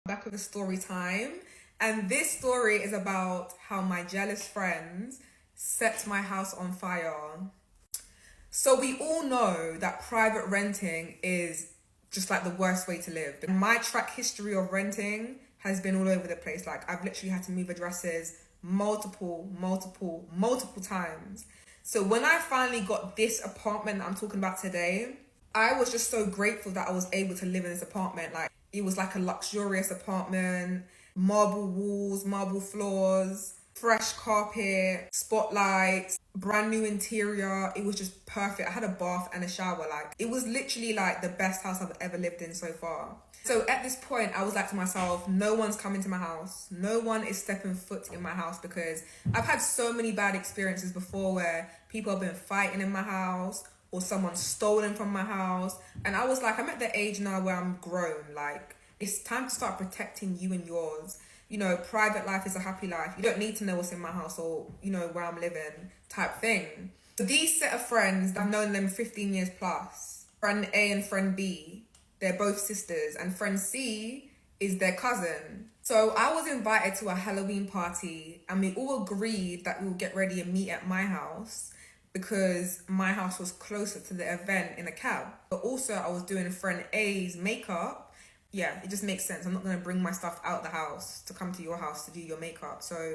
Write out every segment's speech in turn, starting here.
Back with the story time. And this story is about how my jealous friends set my house on fire. So we all know that private renting is just like the worst way to live. My track history of renting has been all over the place. Like, I've literally had to move addresses multiple times. So when I finally got this apartment that I'm talking about today, I was just so grateful that I was able to live in this apartment. Like, it was like a luxurious apartment, marble walls, marble floors, fresh carpet, spotlights, brand new interior. It was just perfect. I had a bath and a shower. Like, it was literally like the best house I've ever lived in so far. So at this point, I was like to myself, no one's coming to my house. No one is stepping foot in my house, because I've had so many bad experiences before where people have been fighting in my house or someone stolen from my house. And I was like, I'm at the age now where I'm grown. Like, it's time to start protecting you and yours. You know, private life is a happy life. You don't need to know what's in my house or, you know, where I'm living type thing. So these set of friends, I've known them 15 years plus. Friend A and friend B, they're both sisters. And friend C is their cousin. So I was invited to a Halloween party and we all agreed that we would get ready and meet at my house, because my house was closer to the event in a cab. But also I was doing friend A's makeup. Yeah, it just makes sense. I'm not going to bring my stuff out the house to come to your house to do your makeup. So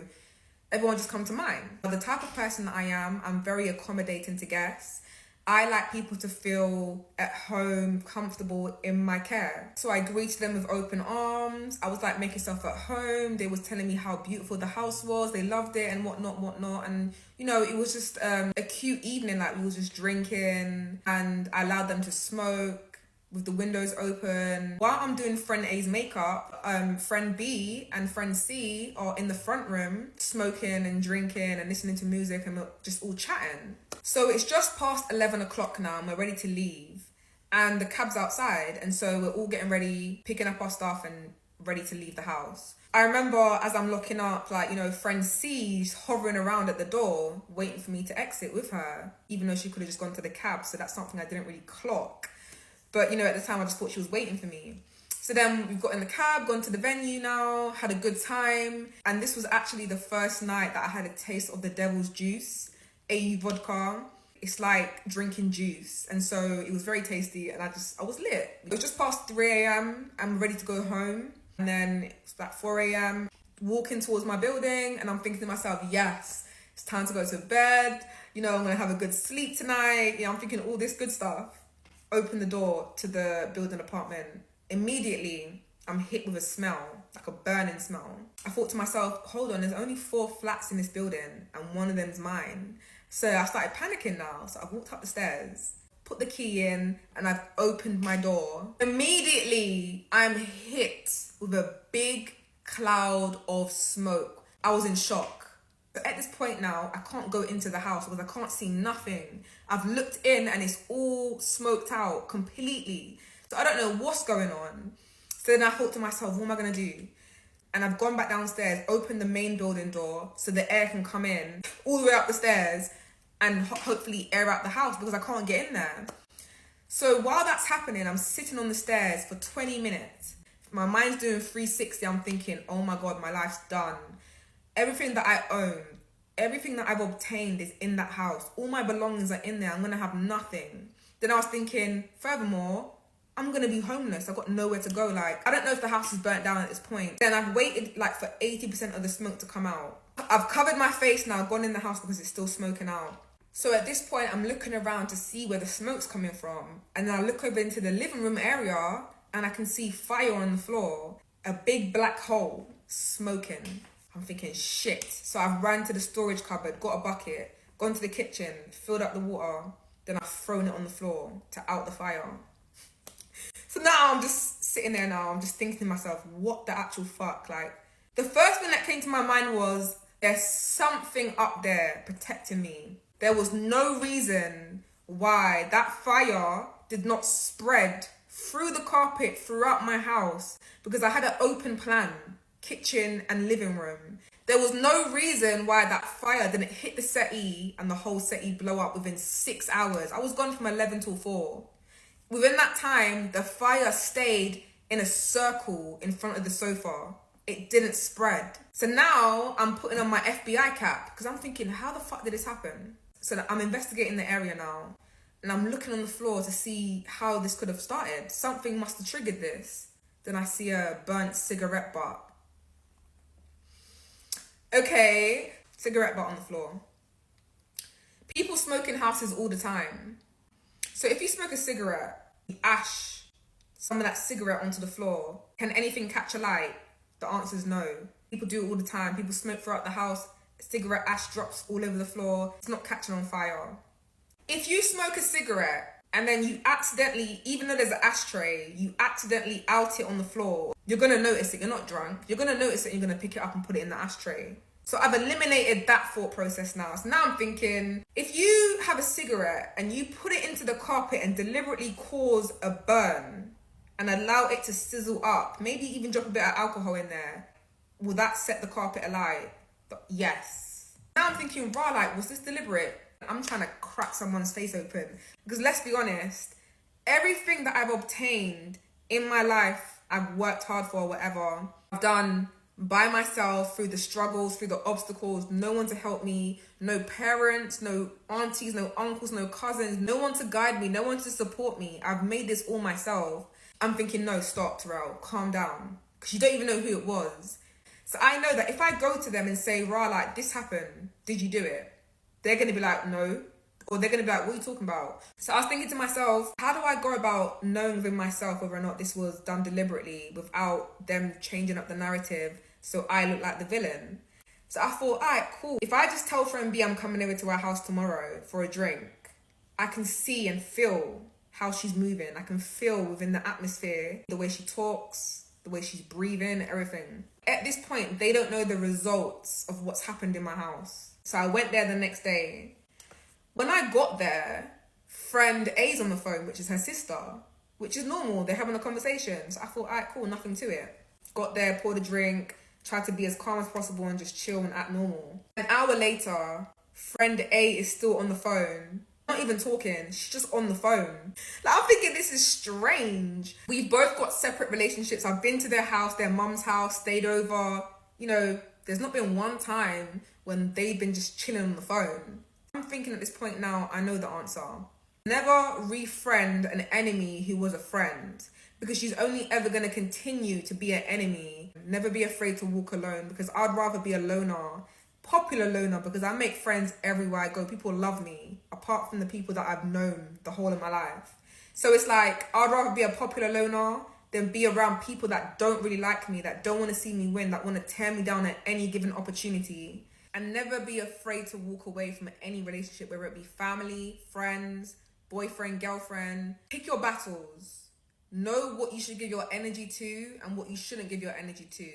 everyone just come to mine. But the type of person that I am, I'm very accommodating to guests. I like people to feel at home, comfortable in my care. So I greeted them with open arms. I was like, make yourself at home. They was telling me how beautiful the house was. They loved it and whatnot. And, you know, it was just a cute evening. Like, we was just drinking and I allowed them to smoke with the windows open. While I'm doing friend A's makeup, friend B and friend C are in the front room smoking and drinking and listening to music, and we're just all chatting. So it's just past 11 o'clock now and we're ready to leave. And the cab's outside, and so we're all getting ready, picking up our stuff and ready to leave the house. I remember as I'm looking up, like, you know, friend C's hovering around at the door, waiting for me to exit with her, even though she could have just gone to the cab. So that's something I didn't really clock. But, you know, at the time, I just thought she was waiting for me. So then we've got in the cab, gone to the venue now, had a good time. And this was actually the first night that I had a taste of the devil's juice, AU vodka. It's like drinking juice. And so it was very tasty and I was lit. It was just past 3 a.m. I'm ready to go home. And then it's about 4 a.m. walking towards my building and I'm thinking to myself, yes, it's time to go to bed. You know, I'm going to have a good sleep tonight. You know, I'm thinking all this good stuff. Open the door to the building apartment. Immediately, I'm hit with a smell, like a burning smell. I thought to myself, hold on, there's only 4 flats in this building and one of them's mine. So I started panicking now. So I walked up the stairs, put the key in, and I've opened my door. Immediately, I'm hit with a big cloud of smoke. I was in shock. But at this point now, I can't go into the house because I can't see nothing. I've looked in and it's all smoked out completely. So I don't know what's going on. So then I thought to myself, what am I going to do? And I've gone back downstairs, opened the main building door so the air can come in all the way up the stairs and hopefully air out the house because I can't get in there. So while that's happening, I'm sitting on the stairs for 20 minutes. My mind's doing 360. I'm thinking, oh my God, my life's done. Everything that I own, everything that I've obtained is in that house. All my belongings are in there. I'm going to have nothing. Then I was thinking, furthermore, I'm going to be homeless. I've got nowhere to go. Like, I don't know if the house is burnt down at this point. Then I've waited like for 80% of the smoke to come out. I've covered my face now, gone in the house because it's still smoking out. So at this point, I'm looking around to see where the smoke's coming from. And then I look over into the living room area and I can see fire on the floor. A big black hole, smoking. I'm thinking, shit. So I've ran to the storage cupboard, got a bucket, gone to the kitchen, filled up the water. Then I've thrown it on the floor to out the fire. So now I'm just sitting there now. I'm just thinking to myself, what the actual fuck? Like, the first thing that came to my mind was, there's something up there protecting me. There was no reason why that fire did not spread through the carpet throughout my house, because I had an open plan, kitchen and living room. There was no reason why that fire didn't hit the settee and the whole settee blow up within 6 hours. I was gone from 11 till 4. Within that time, the fire stayed in a circle in front of the sofa. It didn't spread. So now I'm putting on my FBI cap because I'm thinking, how the fuck did this happen? So I'm investigating the area now, and I'm looking on the floor to see how this could have started. Something must have triggered this. Then I see a burnt cigarette butt. Okay, cigarette butt on the floor. People smoke in houses all the time. So if you smoke a cigarette, you ash some of that cigarette onto the floor. Can anything catch a light? The answer is no. People do it all the time. People smoke throughout the house. Cigarette ash drops all over the floor. It's not catching on fire. If you smoke a cigarette and then you accidentally, even though there's an ashtray, you accidentally out it on the floor, you're going to notice it. You're not drunk. You're going to notice it and you're going to pick it up and put it in the ashtray. So I've eliminated that thought process now. So now I'm thinking, if you have a cigarette and you put it into the carpet and deliberately cause a burn and allow it to sizzle up, maybe even drop a bit of alcohol in there, will that set the carpet alight? Yes. Now I'm thinking, was this deliberate? I'm trying to crack someone's face open. Because let's be honest, everything that I've obtained in my life, I've worked hard for, whatever, I've done by myself, through the struggles, through the obstacles, no one to help me, no parents, no aunties, no uncles, no cousins, no one to guide me, no one to support me. I've made this all myself. I'm thinking, no, stop, Tyrrell, calm down. Because you don't even know who it was. So I know that if I go to them and say, this happened, did you do it? They're going to be like, no. Or they're going to be like, what are you talking about? So I was thinking to myself, how do I go about knowing within myself whether or not this was done deliberately without them changing up the narrative so I look like the villain? So I thought, all right, cool. If I just tell friend B I'm coming over to her house tomorrow for a drink, I can see and feel how she's moving. I can feel within the atmosphere, the way she talks, the way she's breathing, everything. At this point, they don't know the results of what's happened in my house. So I went there the next day. When I got there, friend A's on the phone, which is her sister, which is normal. They're having a conversation. So I thought, all right, cool, nothing to it. Got there, poured a drink, tried to be as calm as possible and just chill and act normal. An hour later, friend A is still on the phone. Not even talking, she's just on the phone. I'm thinking this is strange. We've both got separate relationships. I've been to their house, their mum's house, stayed over. There's not been one time when they've been just chilling on the phone. I'm thinking at this point now, I know the answer. Never refriend an enemy who was a friend, because she's only ever going to continue to be an enemy. Never be afraid to walk alone, because I'd rather be a loner. Popular loner, because I make friends everywhere I go. People love me, apart from the people that I've known the whole of my life. So it's like, I'd rather be a popular loner than be around people that don't really like me, that don't want to see me win, that want to tear me down at any given opportunity. And never be afraid to walk away from any relationship, whether it be family, friends, boyfriend, girlfriend. Pick your battles. Know what you should give your energy to and what you shouldn't give your energy to.